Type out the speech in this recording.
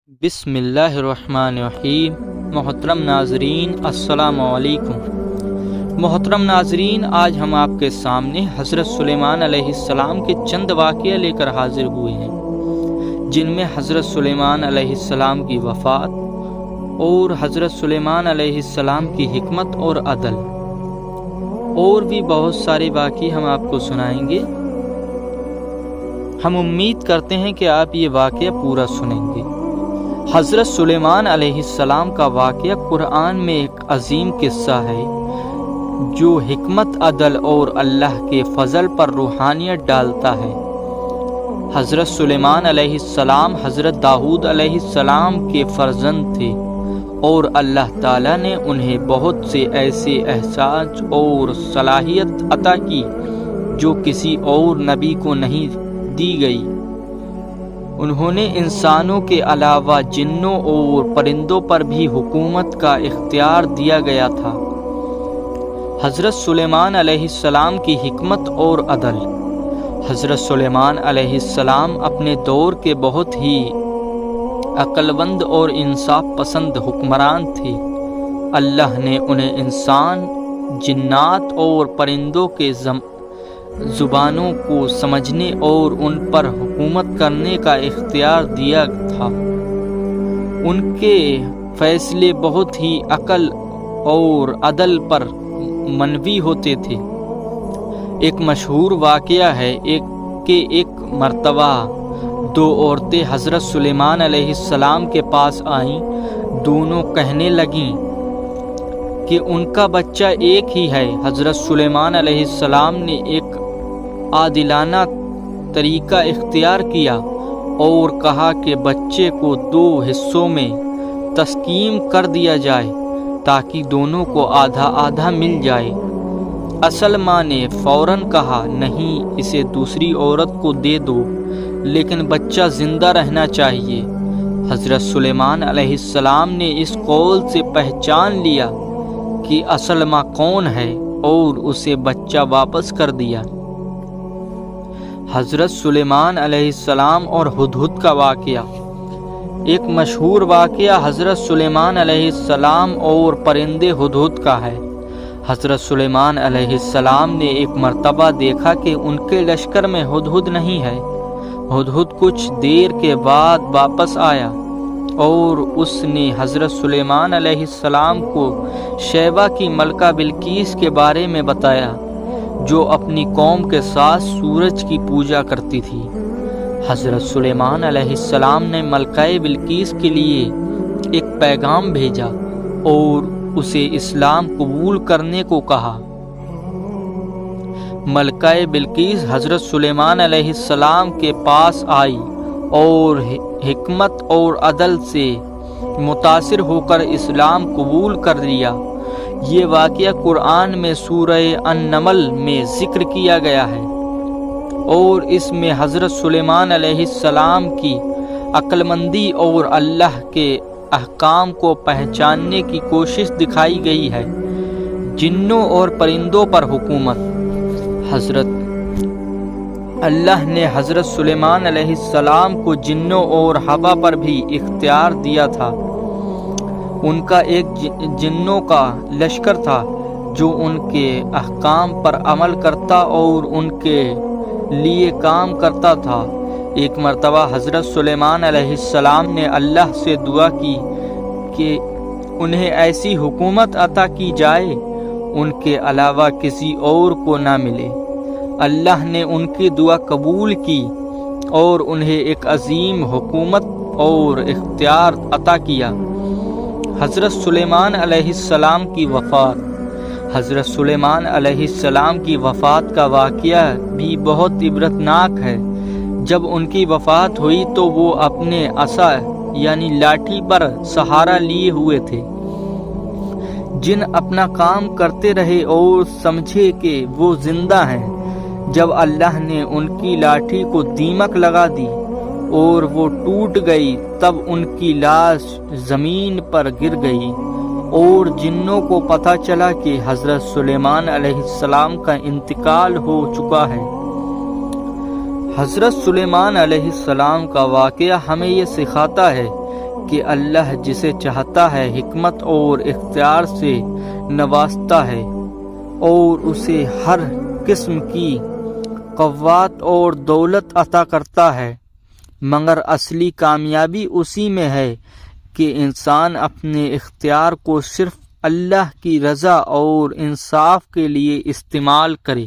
بسم اللہ الرحمن الرحیم۔ محترم ناظرین السلام علیکم۔ محترم ناظرین، آج ہم آپ کے سامنے حضرت سلیمان علیہ السلام کے چند واقعہ لے کر حاضر ہوئے ہیں، جن میں حضرت سلیمان علیہ السلام کی وفات اور حضرت سلیمان علیہ السلام کی حکمت اور عدل اور بھی بہت سارے واقعے ہم آپ کو سنائیں گے۔ ہم امید کرتے ہیں کہ آپ یہ واقعہ پورا سنیں گے۔ حضرت سلیمان علیہ السلام کا واقعہ قرآن میں ایک عظیم قصہ ہے جو حکمت، عدل اور اللہ کے فضل پر روحانیت ڈالتا ہے۔ حضرت سلیمان علیہ السلام حضرت داؤد علیہ السلام کے فرزند تھے اور اللہ تعالیٰ نے انہیں بہت سے ایسے احساس اور صلاحیت عطا کی جو کسی اور نبی کو نہیں دی گئی۔ انہوں نے انسانوں کے علاوہ جنوں اور پرندوں پر بھی حکومت کا اختیار دیا گیا تھا۔ حضرت سلیمان علیہ السلام کی حکمت اور عدل۔ حضرت سلیمان علیہ السلام اپنے دور کے بہت ہی عقلمند اور انصاف پسند حکمران تھے۔ اللہ نے انہیں انسان، جنات اور پرندوں کے زبانوں کو سمجھنے اور ان پر حکومت کرنے کا اختیار دیا تھا۔ ان کے فیصلے بہت ہی عقل اور عدل پر مبنی ہوتے تھے۔ ایک مشہور واقعہ ہے کہ ایک مرتبہ دو عورتیں حضرت سلیمان علیہ السلام کے پاس آئیں۔ دونوں کہنے لگیں کہ ان کا بچہ ایک ہی ہے۔ حضرت سلیمان علیہ السلام نے ایک عادلانہ طریقہ اختیار کیا اور کہا کہ بچے کو دو حصوں میں تقسیم کر دیا جائے تاکہ دونوں کو آدھا آدھا مل جائے۔ اصل ماں نے فوراً کہا، نہیں، اسے دوسری عورت کو دے دو، لیکن بچہ زندہ رہنا چاہیے۔ حضرت سلیمان علیہ السلام نے اس قول سے پہچان لیا کہ اصل ماں کون ہے اور اسے بچہ واپس کر دیا۔ حضرت سلیمان علیہ السلام اور ہدہد کا واقعہ۔ ایک مشہور واقعہ حضرت سلیمان علیہ السلام اور پرندے ہدہد کا ہے۔ حضرت سلیمان علیہ السلام نے ایک مرتبہ دیکھا کہ ان کے لشکر میں ہدہد نہیں ہے۔ ہدہد کچھ دیر کے بعد واپس آیا اور اس نے حضرت سلیمان علیہ السلام کو شیبہ کی ملکہ بلقیس کے بارے میں بتایا، جو اپنی قوم کے ساتھ سورج کی پوجا کرتی تھی۔ حضرت سلیمان علیہ السلام نے ملکہ بلقیس کے لیے ایک پیغام بھیجا اور اسے اسلام قبول کرنے کو کہا۔ ملکہ بلقیس حضرت سلیمان علیہ السلام کے پاس آئی اور حکمت اور عدل سے متاثر ہو کر اسلام قبول کر لیا۔ یہ واقعہ قرآن میں سورہ النمل میں ذکر کیا گیا ہے اور اس میں حضرت سلیمان علیہ السلام کی عقلمندی اور اللہ کے احکام کو پہچاننے کی کوشش دکھائی گئی ہے۔ جنوں اور پرندوں پر حکومت۔ اللہ نے حضرت سلیمان علیہ السلام کو جنوں اور ہوا پر بھی اختیار دیا تھا۔ ان کا ایک جنوں کا لشکر تھا جو ان کے احکام پر عمل کرتا اور ان کے لیے کام کرتا تھا۔ ایک مرتبہ حضرت سلیمان علیہ السلام نے اللہ سے دعا کی کہ انہیں ایسی حکومت عطا کی جائے ان کے علاوہ کسی اور کو نہ ملے۔ اللہ نے ان کی دعا قبول کی اور انہیں ایک عظیم حکومت اور اختیار عطا کیا۔ حضرت سلیمان علیہ السلام کی وفات۔ حضرت سلیمان علیہ السلام کی وفات کا واقعہ بھی بہت عبرتناک ہے۔ جب ان کی وفات ہوئی تو وہ اپنے عصا یعنی لاٹھی پر سہارا لیے ہوئے تھے۔ جن اپنا کام کرتے رہے اور سمجھے کہ وہ زندہ ہیں۔ جب اللہ نے ان کی لاٹھی کو دیمک لگا دی اور وہ ٹوٹ گئی، تب ان کی لاش زمین پر گر گئی اور جنوں کو پتہ چلا کہ حضرت سلیمان علیہ السلام کا انتقال ہو چکا ہے۔ حضرت سلیمان علیہ السلام کا واقعہ ہمیں یہ سکھاتا ہے کہ اللہ جسے چاہتا ہے حکمت اور اختیار سے نوازتا ہے اور اسے ہر قسم کی قوت اور دولت عطا کرتا ہے، مگر اصلی کامیابی اسی میں ہے کہ انسان اپنے اختیار کو صرف اللہ کی رضا اور انصاف کے لیے استعمال کرے۔